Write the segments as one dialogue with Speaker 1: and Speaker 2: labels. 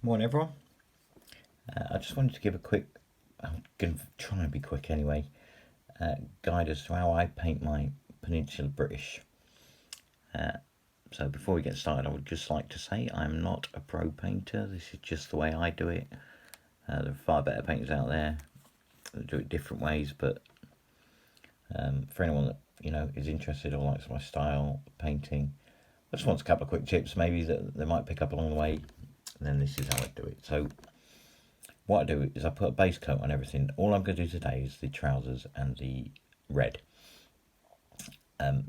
Speaker 1: Morning everyone. I just wanted to give a quick, I'm going to try and be quick anyway, guide as to how I paint my Peninsula British. So before we get started, I would just like to say I'm not a pro painter. This is just the way I do it. There are far better painters out there that do it different ways, but for anyone that is interested or likes my style of painting, I just want a couple of quick tips maybe that they might pick up along the way, and then this is how I do it. So what I do is I put a base coat on everything. All I'm going to do today is the trousers and the red.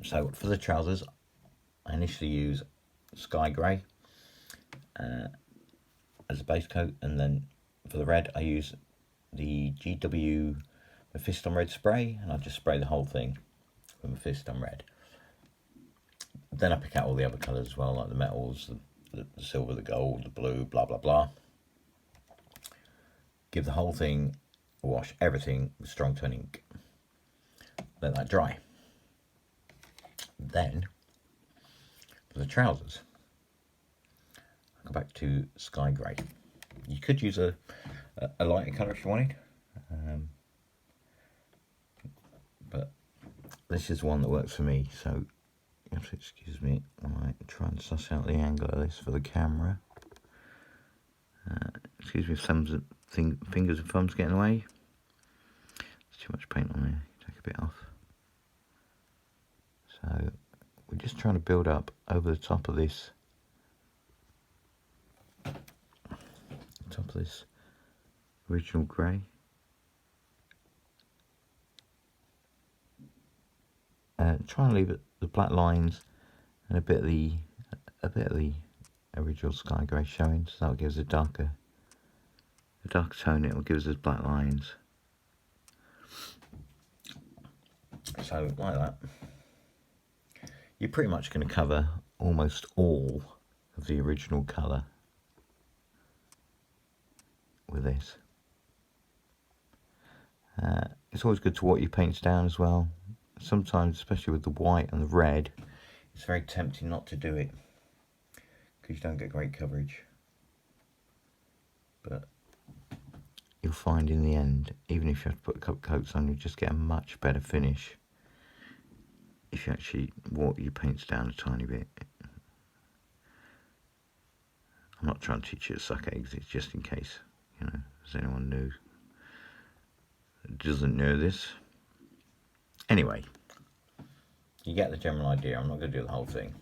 Speaker 1: So for the trousers, I initially use sky grey as a base coat, and then for the red I use the GW Mephiston red spray, and I just spray the whole thing with Mephiston red. Then I pick out all the other colours as well, like the metals, the silver, the gold, the blue, blah blah blah. Give the whole thing a wash, everything with strong tone ink. Let that dry. Then for the trousers, I'll go back to sky grey. You could use a lighter colour if you wanted, but this is one that works for me, so you have to excuse me when I try and suss out the angle of this for the camera. Excuse me if some fingers and thumbs get in the way. There's too much paint on there, take a bit off. So we're just trying to build up over the top of this original grey. Try and leave it the black lines and a bit of the original sky grey showing, so that gives a darker tone. It will give us those black lines. So like that, you're pretty much going to cover almost all of the original colour with this. It's always good to water your paints down as well. Sometimes, especially with the white and the red, it's very tempting not to do it because you don't get great coverage. But you'll find in the end, even if you have to put a couple of coats on, you just get a much better finish if you actually water your paints down a tiny bit. I'm not trying to teach you to suck eggs, it's just in case, there's anyone new that doesn't know this. Anyway, you get the general idea. I'm not going to do the whole thing.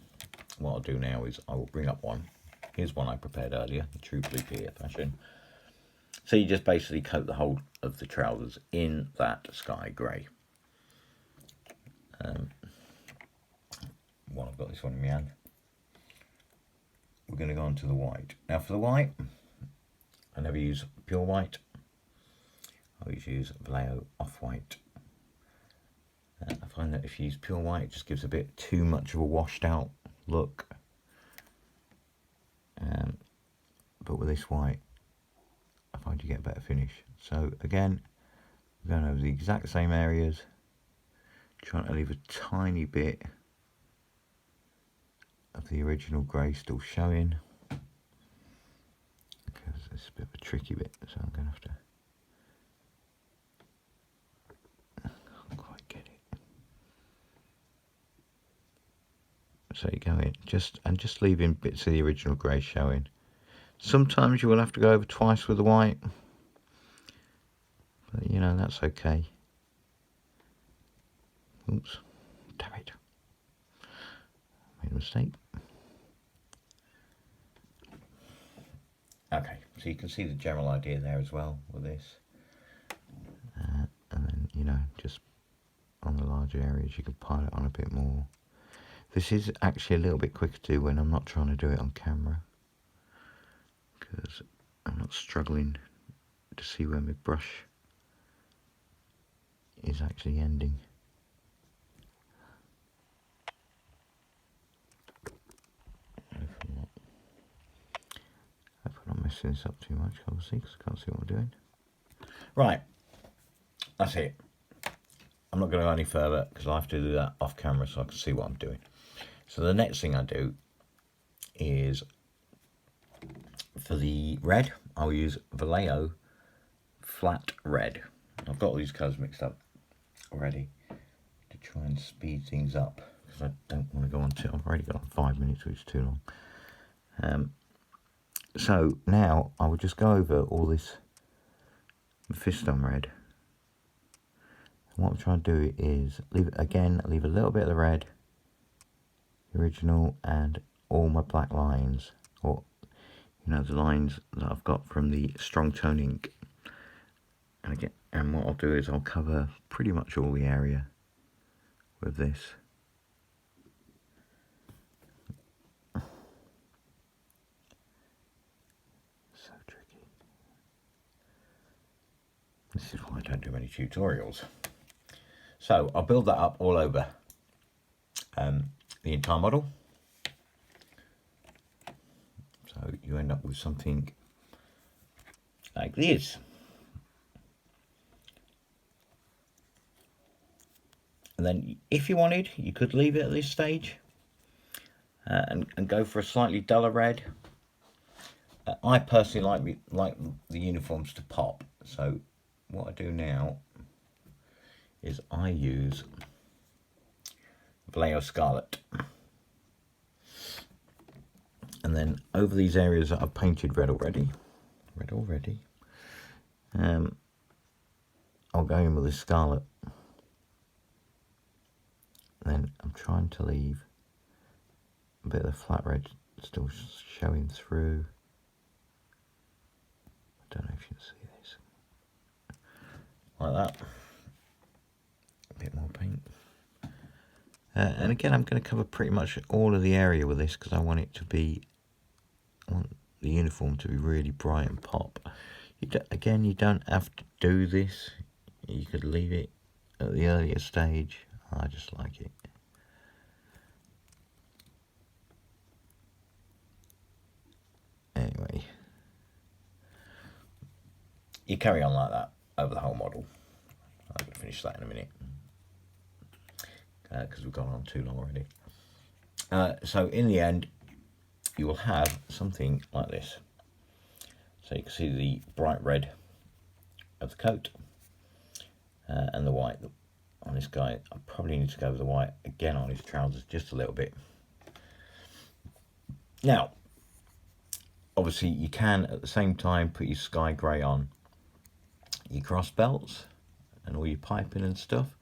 Speaker 1: What I'll do now is I will bring up one. Here's one I prepared earlier, the true blue clear fashion. So you just basically coat the whole of the trousers in that sky grey. Well, I've got this one in my hand. We're going to go on to the white. Now for the white, I never use pure white. I always use Vallejo off-white. I find that if you use pure white, it just gives a bit too much of a washed out look. But with this white, I find you get a better finish. So again, we're going over the exact same areas, trying to leave a tiny bit of the original grey still showing, because it's a bit of a tricky bit, so I'm going to have to so you go in just leaving bits of the original grey showing. Sometimes you will have to go over twice with the white, but that's okay. Oops, damn it, made a mistake. Okay, so you can see the general idea there as well with this, and then just on the larger areas you can pile it on a bit more. This is actually a little bit quicker to do when I'm not trying to do it on camera, because I'm not struggling to see where my brush is actually ending. Hopefully I'm not messing this up too much, obviously, because I can't see what I'm doing. Right, that's it. I'm not going to go any further because I have to do that off camera so I can see what I'm doing. So the next thing I do is For the red, I'll use Vallejo Flat Red. I've got all these colours mixed up already to try and speed things up, because I don't want to go on too. I've already got 5 minutes, which is too long. So now I will just go over all this Mephiston red. And what I'm trying to do is leave a little bit of the red, the original, and all my black lines, or the lines that I've got from the strong tone ink. And what I'll do is I'll cover pretty much all the area with this. So tricky. This is why I don't do many tutorials. So I'll build that up all over the entire model. So you end up with something like this. And then if you wanted, you could leave it at this stage and go for a slightly duller red. I personally like the uniforms to pop. So what I do now is I use Vallejo Scarlet. And then over these areas that I've painted red already, I'll go in with this scarlet. Then I'm trying to leave a bit of the flat red still showing through. I don't know if you can see this. Like that. A bit more paint. And again, I'm going to cover pretty much all of the area with this, because I want the uniform to be really bright and pop. Again, you don't have to do this. You could leave it at the earlier stage. I just like it. Anyway, you carry on like that over the whole model. I'm going to finish that in a minute, because we've gone on too long already. So in the end, you will have something like this. So you can see the bright red of the coat and the white on this guy. I probably need to go with the white again on his trousers just a little bit. Now, obviously you can at the same time put your sky grey on your cross belts and all your piping and stuff.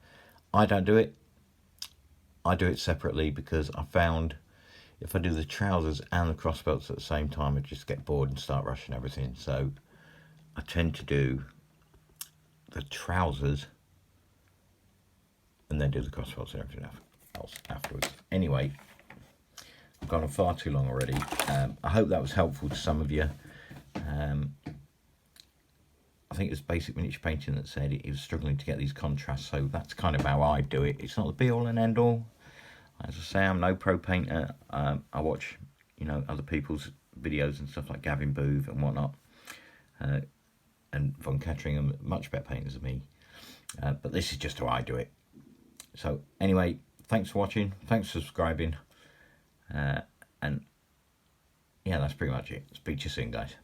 Speaker 1: I don't do it. I do it separately, because I found if I do the trousers and the cross belts at the same time, I just get bored and start rushing everything. So I tend to do the trousers and then do the cross belts and everything else afterwards. Anyway, I've gone on far too long already. I hope that was helpful to some of you. I think it was Basic Miniature Painting that said he was struggling to get these contrasts, so that's kind of how I do it. It's not the be all and end all. As I say, I'm no pro painter. I watch, other people's videos and stuff like Gavin Booth and whatnot, and Von Kettering are much better painters than me. But this is just how I do it. So anyway, thanks for watching. Thanks for subscribing. And yeah, that's pretty much it. Speak to you soon, guys.